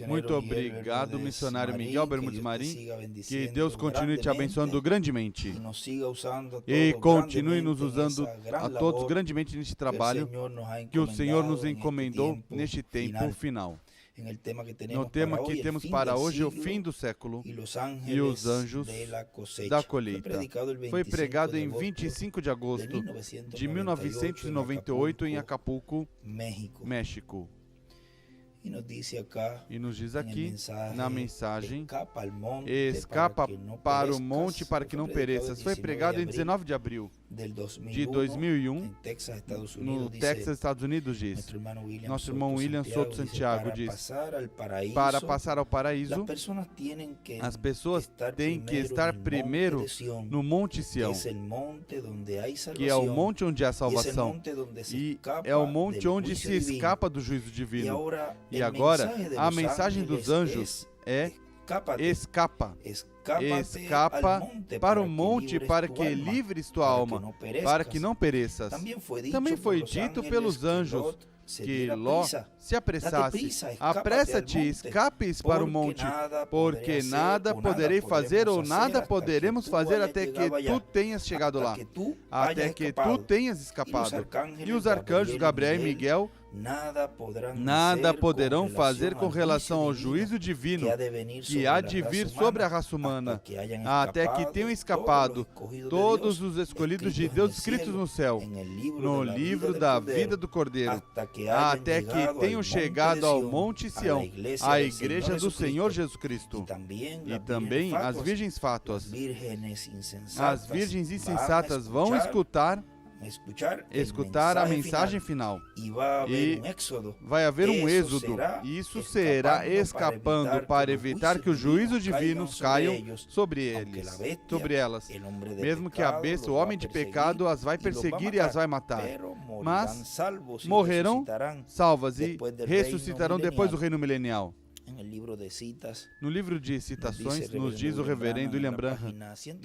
Muito obrigado, missionário Miguel Bermudes Marim. Que Deus continue te abençoando grandemente e continue nos usando a todos grandemente neste trabalho que o Senhor nos encomendou neste tempo final. No tema que temos para hoje, o fim do século e os anjos da colheita. Foi pregado em 25 de agosto de 1998 em Acapulco, México. E nos diz aqui na mensagem: escapa para o monte para que não pereças. Foi pregado em 19 de abril de 2001 no Texas, Estados Unidos, diz. Nosso irmão William Soto Santiago diz: para passar ao paraíso, as pessoas têm que estar primeiro no Monte Sião, que é o monte onde há salvação, e é o monte onde se escapa do juízo divino. E agora, a mensagem dos anjos é: escapa para o monte para que livres tua alma, para que não pereças. Também foi dito pelos anjos que Ló se apressasse. Apressa-te, escapes para o monte, porque nada poderei fazer ou nada poderemos fazer até que tu tenhas chegado lá, até que tu tenhas escapado. E os arcanjos Gabriel e Miguel nada poderão fazer com relação ao juízo divino que há de vir sobre a raça humana, até que tenham escapado todos os escolhidos de Deus escritos no céu, no livro da vida do Cordeiro, até que tenham chegado ao Monte Sião, a igreja do Senhor Jesus Cristo, e também as virgens fátuas. As virgens insensatas vão escutar a mensagem final, e vai haver um êxodo, e isso será escapando para evitar que os juízos divinos caiam sobre elas, mesmo que a besta, o homem de pecado, as vai perseguir e as vai matar, mas morrerão salvas e ressuscitarão depois do reino milenial. No livro de citações, nos diz o reverendo William Branham,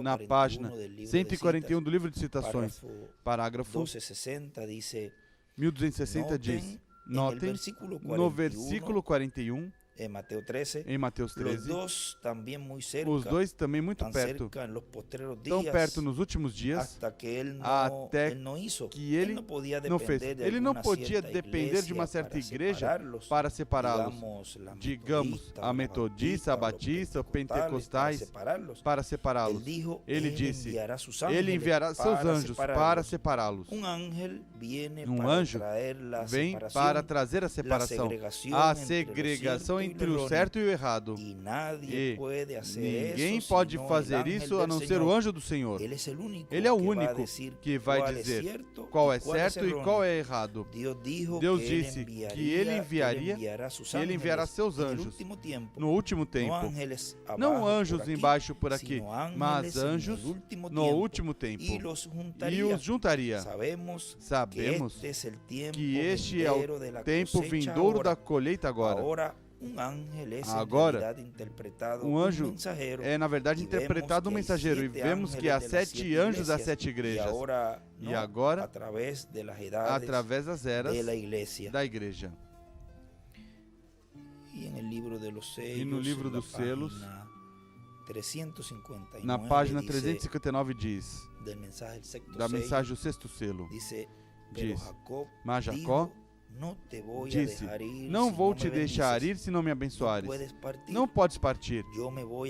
na página 141 do livro de citações, parágrafo 1260, diz: notem, no versículo 41, em Mateus 13, os dois também muito perto, tão perto nos últimos dias, até que ele não fez. Ele não podia depender de uma certa igreja para separá-los, digamos, a metodista, a batista, os pentecostais, para separá-los. Ele disse: ele enviará seus anjos para separá-los. Um anjo vem para trazer a separação, a segregação entre o certo e o errado. E ninguém pode fazer isso a não ser o anjo do Senhor. Ele é o único que vai dizer qual é certo e qual é errado. Deus disse que ele enviará seus anjos no último tempo. Não anjos embaixo por aqui, mas anjos no último tempo. E os juntaria. Sabemos que este é o tempo vindouro da colheita agora. Agora, um anjo é, na verdade, interpretado um mensageiro, e vemos que há 7 anjos das 7 igrejas. E agora, através das eras da igreja. E no livro dos selos, na página 359, diz, da mensagem do sexto selo, diz: mas Jacó disse: não vou te deixar ir se não me abençoares. Não podes partir.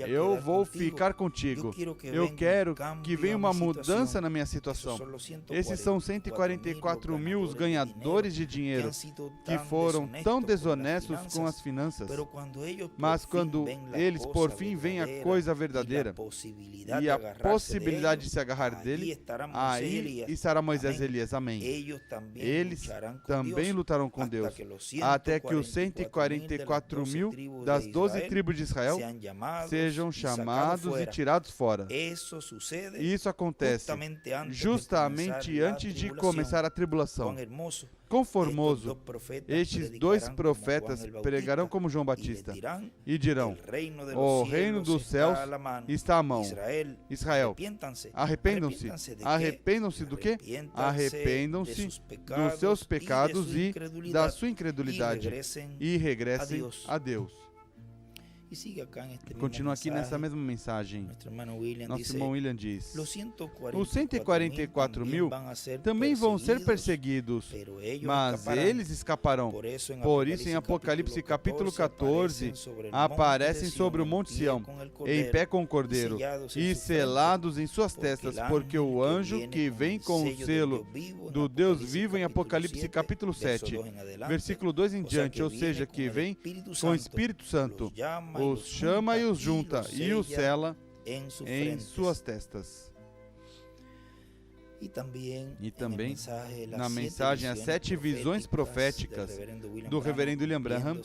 Eu vou ficar contigo. Eu quero que venha uma mudança na minha situação. Esses são 144 mil os ganhadores de dinheiro que foram tão desonestos com as finanças. Mas quando eles por fim veem a coisa verdadeira e a possibilidade de se agarrar dele, aí estará Moisés e Elias. Amém. Eles também lutarão com Deus, até que os 144 mil das 12 tribos de Israel sejam chamados e tirados fora. E isso acontece justamente antes de começar a tribulação. Quão formoso! Estes 2 profetas pregarão como João Batista e dirão: o reino dos céus está à mão. Israel, arrependam-se. Arrependam-se do quê? Arrependam-se dos seus pecados e da sua incredulidade e regressem a Deus. Continua aqui nessa mesma mensagem. Nosso irmão William diz: os 144 mil também vão ser perseguidos, mas eles escaparão. Por isso, em Apocalipse capítulo 14, aparecem sobre o Monte Sião, em pé com o Cordeiro, e selados em suas testas, porque o anjo que vem com o selo do Deus vivo, em Apocalipse capítulo 7, versículo 2 em diante, ou seja, que vem com o Espírito Santo, os chama e os junta e os sela em suas testas. E também na mensagem As 7 Visões Proféticas do Reverendo William Branham,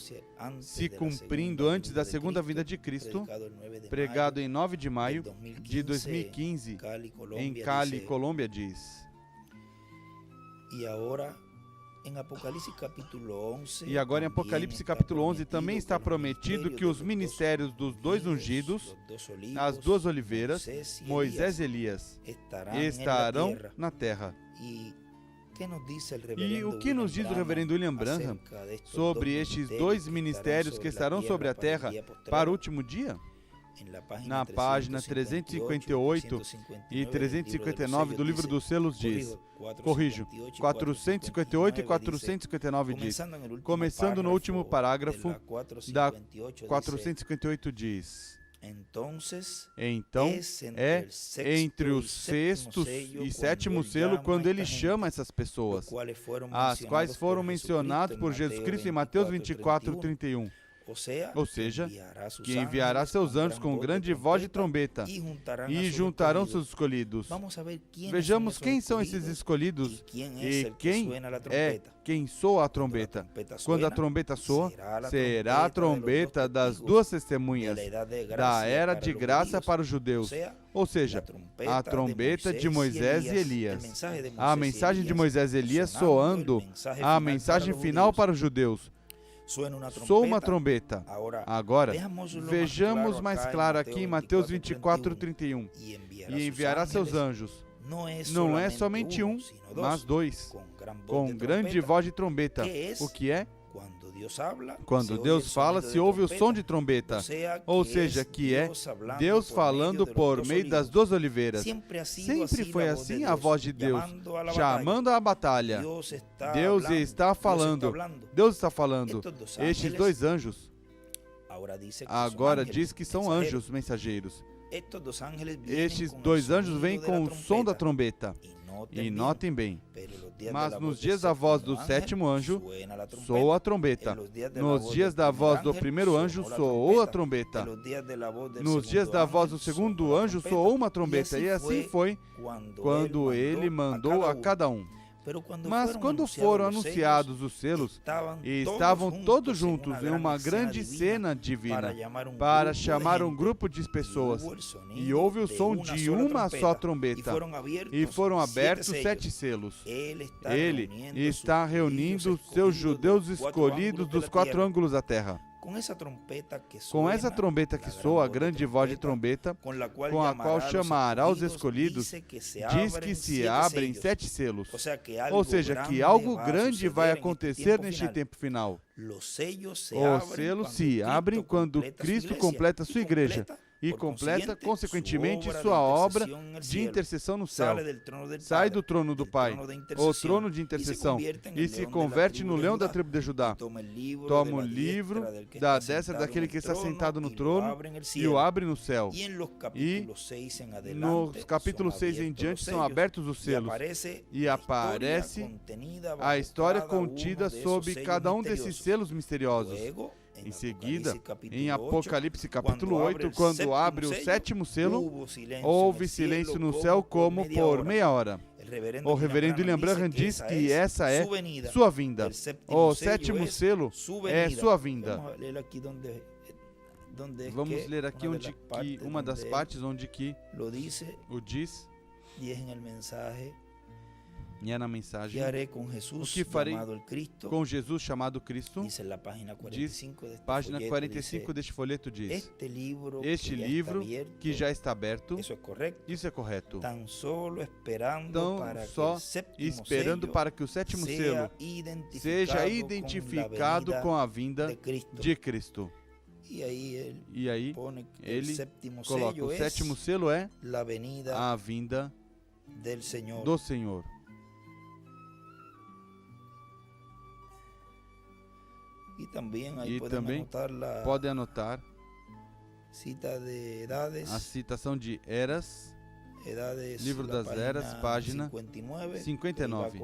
se cumprindo antes da segunda vinda de Cristo, pregado em 9 de maio de 2015 em Cali, Colômbia, diz: E agora em Apocalipse capítulo 11 também está prometido que os ministérios dos 2 ungidos, as 2 oliveiras, Moisés e Elias, estarão na terra. E o que nos diz o reverendo William Branham sobre estes 2 ministérios que estarão sobre a terra para o último dia? Na página 358 e 359 do livro dos selos diz, 458 e 459 diz, começando no último parágrafo da 458 diz: Então é entre o 6º e 7º selo quando ele chama essas pessoas, as quais foram mencionadas por Jesus Cristo em Mateus 24, 31. Ou seja, que enviará seus anjos com grande voz de trombeta e juntarão seus escolhidos. Vejamos quem são esses escolhidos e quem soa a trombeta. Quando a trombeta soa, será a trombeta das 2 testemunhas da era de graça para os judeus. Ou seja, a trombeta de Moisés e Elias. A mensagem de Moisés e Elias soando a mensagem final para os judeus. Soa uma trombeta. Agora, vejamos mais claro aqui em Mateus 24, 31. E enviará seus anjos. Não é somente um, mas 2, com grande voz de trombeta. O que é? Quando Deus fala, se ouve o som de trombeta, ou seja, que é Deus falando por meio das 2 oliveiras. Sempre foi assim a voz de Deus, chamando a batalha. Deus está falando. Estes 2 anjos, agora diz que são anjos mensageiros. Estes 2 anjos vêm com o som da trombeta. E notem bem, mas nos dias da voz do 7º anjo, soou a trombeta. Nos dias da voz do 1º anjo, soou a trombeta. Nos dias da voz do 2º anjo, soou uma trombeta. E assim foi quando ele mandou a cada um. Mas quando foram anunciados os selos, estavam todos juntos em uma grande cena divina para chamar um grupo de pessoas. E houve o som de uma só trombeta. E foram abertos 7 selos. Ele está reunindo seus judeus escolhidos dos 4 ângulos da terra. Com essa trombeta que soa, a grande voz de trombeta, com a qual chamará os escolhidos, diz que se abrem 7 selos. Ou seja, que algo grande vai acontecer neste tempo final. Os selos se abrem quando Cristo completa sua igreja e completa, consequentemente, sua obra de intercessão no céu. Sai do trono do Pai, o trono de intercessão, e se converte no leão da tribo de Judá. Toma o livro da destra daquele que está sentado no trono e o abre no céu. E nos capítulos 6 em diante são abertos os selos e aparece a história contida sob cada um desses selos misteriosos. Em seguida, em Apocalipse capítulo 8, quando abre o 7º selo, houve silêncio no céu como por meia hora. O reverendo William Branham diz que essa é sua vinda. O 7º selo é sua vinda. Vamos ler aqui uma das partes onde que o diz. E é na mensagem: o que farei com Jesus chamado Cristo? Diz, página 45 deste folheto diz: este livro que já está aberto, isso é correto. Tão só esperando para que o sétimo selo seja identificado com a vinda de Cristo. E aí ele coloca: o sétimo selo é a vinda do Senhor. E também pode anotar a citação de Eras, livro das Eras, página 59,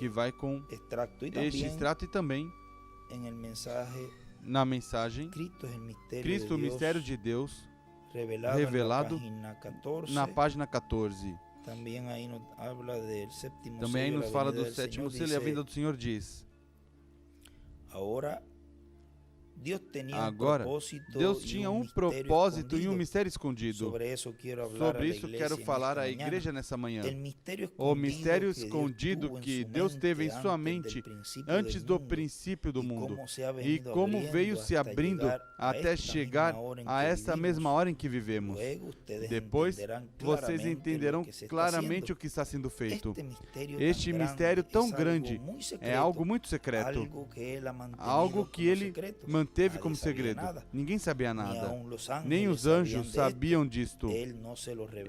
que vai com este extrato, e também na mensagem Cristo, o mistério de Deus, revelado na página 14. Também aí nos fala do sétimo selo, e a vinda do Senhor diz: Agora, Deus tinha um propósito e um mistério escondido. Sobre isso quero falar à igreja nessa manhã. O mistério escondido que Deus teve em sua mente antes do princípio do mundo, e como veio se abrindo até chegar a essa mesma hora em que vivemos. Depois, vocês entenderão claramente o que está sendo feito. Este mistério tão grande é algo muito secreto, algo que ele manteve como segredo. Ninguém sabia nada. Nem os anjos sabiam disto.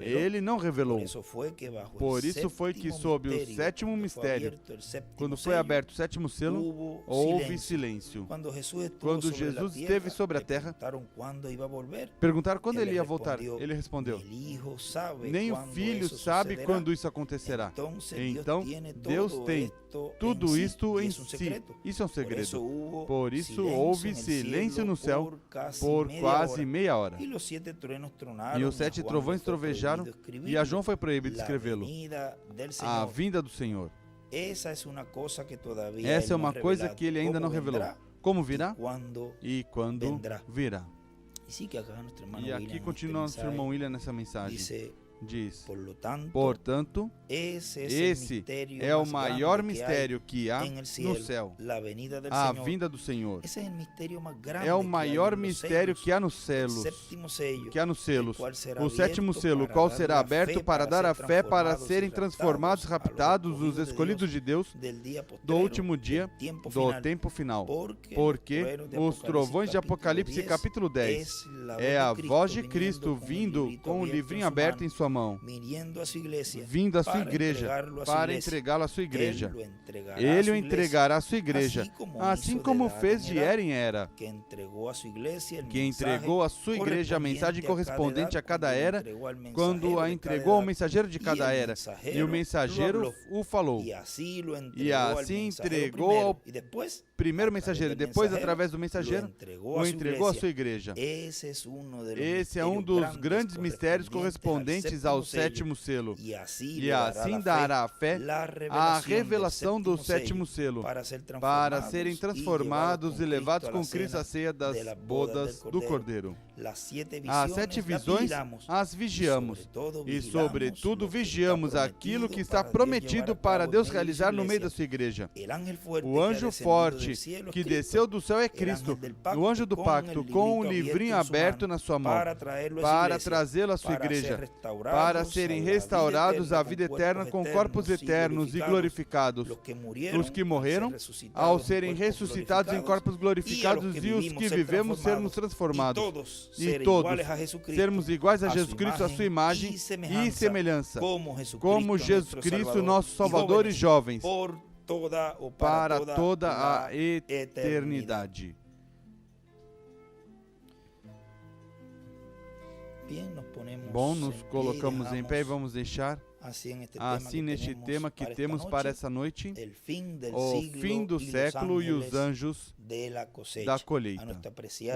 Ele não revelou. Por isso foi que sob o sétimo mistério, quando foi aberto o sétimo selo, houve silêncio. Quando Jesus esteve sobre a terra, perguntaram quando ele ia voltar. Ele respondeu: nem o Filho sabe quando isso acontecerá. Então, Deus tem tudo isto em si. Isso é um segredo. Por isso houve silêncio no céu por quase meia hora. E os 7 trovões trovejaram, e a João foi proibido de escrevê-lo. A vinda do Senhor. Essa é uma coisa que ele ainda não revelou. Como virá? E quando virá. E aqui continua nosso irmão William nessa mensagem. Diz: portanto, esse é o maior mistério que há no céu, a vinda do Senhor. É o maior mistério que há nos selos. O sétimo selo, qual será aberto para dar a fé para serem transformados, raptados, os escolhidos de Deus do último dia, do tempo final. Porque os trovões de Apocalipse capítulo 10 é a voz de Cristo vindo com o livrinho aberto em sua mão, vindo à sua igreja, para entregá-lo à sua igreja. Ele o entregará à sua igreja, assim como fez de era em era, que entregou à sua igreja a mensagem correspondente a cada era, quando a entregou ao mensageiro de cada era, e o mensageiro o falou, e assim entregou ao primeiro mensageiro, e depois, através do mensageiro, o entregou à sua igreja. Esse é um dos grandes mistérios correspondentes ao sétimo selo. E assim dará a fé à revelação do sétimo selo, para serem transformados e levados com Cristo à ceia das bodas do Cordeiro. As 7 visões as vigiamos, e sobretudo vigiamos aquilo que está prometido para Deus realizar no meio da sua igreja. O anjo forte que desceu do céu é Cristo, o anjo do pacto, com o livrinho aberto na sua mão, para trazê-lo à sua igreja, para serem restaurados à vida eterna com corpos eternos e glorificados. Os que morreram, ao serem ressuscitados em corpos glorificados, e os que vivemos sermos transformados. E todos sermos iguais a Jesus Cristo, a sua imagem e semelhança, como Jesus Cristo, nosso Salvador e jovens, para toda a eternidade. Bom, nos colocamos em pé e vamos deixar assim neste tema que temos para essa noite, o fim do século e os anjos da colheita.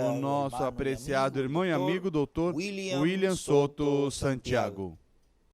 O nosso apreciado irmão e amigo, Dr. William Soto Santiago.